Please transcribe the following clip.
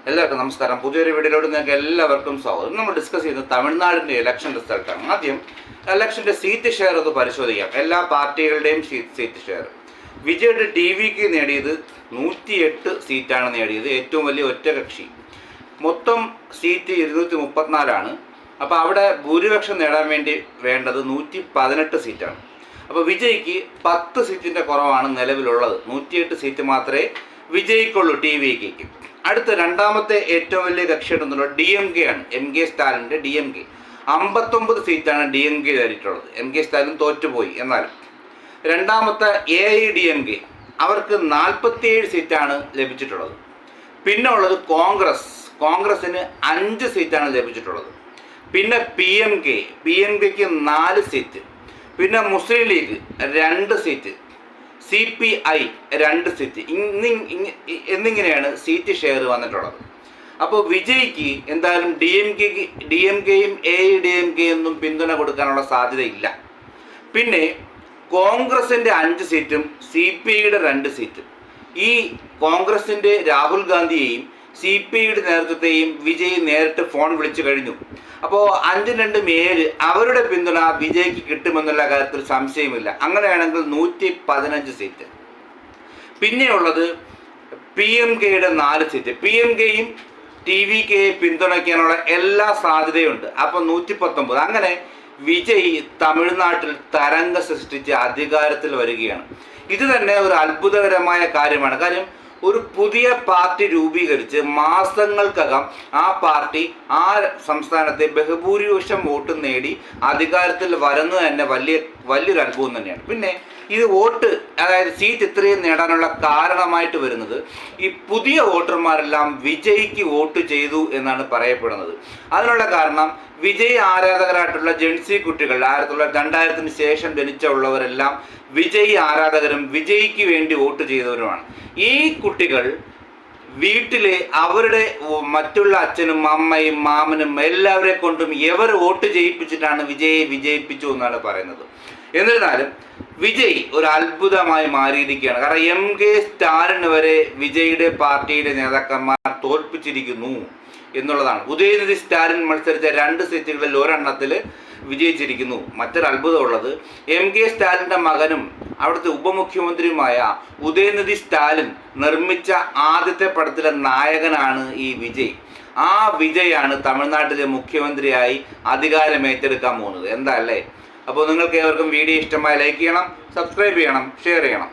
എല്ലാവർക്കും നമസ്കാരം. പുതിയൊരു വീഡിയോയിലോട്ട് നിങ്ങൾക്ക് എല്ലാവർക്കും സ്വാഗതം. നമ്മൾ ഡിസ്കസ് ചെയ്യുന്നത് തമിഴ്നാടിൻ്റെ ഇലക്ഷൻ റിസൾട്ടാണ്. ആദ്യം ഇലക്ഷൻ്റെ സീറ്റ് ഷെയർ ഒന്ന് പരിശോധിക്കാം. എല്ലാ പാർട്ടികളുടെയും സീറ്റ് ഷെയർ. വിജയുടെ ടി.വിക്ക് നേടിയത് 108 സീറ്റാണ് നേടിയത്, ഏറ്റവും വലിയ ഒറ്റകക്ഷി. മൊത്തം സീറ്റ് 234 അപ്പോൾ അവിടെ ഭൂരിപക്ഷം നേടാൻ വേണ്ടത് 118 സീറ്റാണ്. അപ്പോൾ വിജയ്ക്ക് 10 സീറ്റിൻ്റെ കുറവാണ് നിലവിലുള്ളത്. 108 സീറ്റ് മാത്രമേ വിജയിക്കുള്ളൂ ടി.വിക്ക്. അടുത്ത രണ്ടാമത്തെ ഏറ്റവും വലിയ കക്ഷിയായിട്ടുള്ളത് DMK ആണ്. MK സ്റ്റാലിൻ്റെ DMK 59 സീറ്റാണ് DMK നേടിയിട്ടുള്ളത്. MK സ്റ്റാലിൻ തോറ്റുപോയി. എന്നാലും രണ്ടാമത്തെ AIADMK അവർക്ക് 47 സീറ്റാണ് ലഭിച്ചിട്ടുള്ളത്. പിന്നെ ഉള്ളത് കോൺഗ്രസിന് 5 സീറ്റാണ് ലഭിച്ചിട്ടുള്ളത്. പിന്നെ PMKക്ക് 4 സീറ്റ്. പിന്നെ മുസ്ലിം ലീഗ് 2 സീറ്റ്, CPI 2 സീറ്റ് എന്നിങ്ങനെയാണ് സീറ്റ് ഷെയർ വന്നിട്ടുള്ളത്. അപ്പോൾ വിജയ്ക്ക് എന്തായാലും DMKയും AIADMK ഒന്നും പിന്തുണ കൊടുക്കാനുള്ള സാധ്യതയില്ല. പിന്നെ കോൺഗ്രസിൻ്റെ 5 സീറ്റും CPIയുടെ 2 സീറ്റും. ഈ കോൺഗ്രസിൻ്റെ രാഹുൽ ഗാന്ധിയെയും CPIയുടെ നേതൃത്വത്തെയും വിജയ് നേരിട്ട് ഫോൺ വിളിച്ചു കഴിഞ്ഞു. അപ്പോൾ 5-2-7 അവരുടെ പിന്തുണ വിജയ്ക്ക് കിട്ടുമെന്നുള്ള കാര്യത്തിൽ സംശയമില്ല. അങ്ങനെയാണെങ്കിൽ 115 സീറ്റ്. പിന്നെയുള്ളത് PMKയുടെ 4 സീറ്റ്. PMKയും TVKയെ പിന്തുണയ്ക്കാനുള്ള എല്ലാ സാധ്യതയുണ്ട്. അപ്പോൾ 119. അങ്ങനെ വിജയ് തമിഴ്നാട്ടിൽ തരംഗം സൃഷ്ടിച്ച് അധികാരത്തിൽ വരികയാണ്. ഇത് തന്നെ ഒരു അത്ഭുതകരമായ കാര്യമാണ്. കാര്യം ഒരു പുതിയ പാർട്ടി രൂപീകരിച്ച് മാസങ്ങൾക്കകം ആ പാർട്ടി ആ സംസ്ഥാനത്തെ ബഹുഭൂരിപക്ഷം വോട്ട് നേടി അധികാരത്തിൽ വരുന്നത് തന്നെ വലിയൊരു അത്ഭുതം തന്നെയാണ്. പിന്നെ ഇത് വോട്ട്, അതായത് സീറ്റ് ഇത്രയും നേടാനുള്ള കാരണമായിട്ട് വരുന്നത് ഈ പുതിയ വോട്ടർമാരെല്ലാം വിജയ്ക്ക് വോട്ട് ചെയ്തു എന്നാണ് പറയപ്പെടുന്നത്. അതിനുള്ള കാരണം വിജയ് ആരാധകരായിട്ടുള്ള ജെൻസി കുട്ടികൾ 2000-ന് ശേഷം ജനിച്ചുള്ളവരെല്ലാം വിജയ് ആരാധകരും വിജയ്ക്ക് വേണ്ടി വോട്ട് ചെയ്തവരുമാണ്. ഈ കുട്ടികൾ വീട്ടിലെ അവരുടെ മറ്റുള്ള അച്ഛനും അമ്മയും മാമനും എല്ലാവരെ കൊണ്ടും വോട്ട് ചെയ്യിപ്പിച്ചിട്ടാണ് വിജയെ വിജയിപ്പിച്ചു എന്നാണ് പറയുന്നത്. എന്നിരുന്നാലും വിജയ് ഒരു അത്ഭുതമായി മാറിയിരിക്കുകയാണ്. കാരണം MK സ്റ്റാലിന് വരെ വിജയുടെ പാർട്ടിയുടെ നേതാക്കന്മാർ തോൽപ്പിച്ചിരിക്കുന്നു എന്നുള്ളതാണ്. ഉദയനിധി സ്റ്റാലിൻ മത്സരിച്ച 2 സീറ്റുകളിൽ ഒരെണ്ണത്തിൽ വിജയിച്ചിരിക്കുന്നു. മറ്റൊരു അത്ഭുതമുള്ളത് MK സ്റ്റാലിൻ്റെ മകനും അവിടുത്തെ ഉപമുഖ്യമന്ത്രിയുമായ ഉദയനിധി സ്റ്റാലിൻ നിർമ്മിച്ച ആദ്യത്തെ പടത്തിലെ നായകനാണ് ഈ വിജയ്. ആ വിജയാണ് തമിഴ്നാട്ടിലെ മുഖ്യമന്ത്രിയായി അധികാരമേറ്റെടുക്കാൻ പോകുന്നത്. എന്താ അല്ലേ? അപ്പോൾ നിങ്ങൾക്ക് ഏവർക്കും വീഡിയോ ഇഷ്ടമായി ലൈക്ക് ചെയ്യണം, സബ്സ്ക്രൈബ് ചെയ്യണം, ഷെയർ ചെയ്യണം.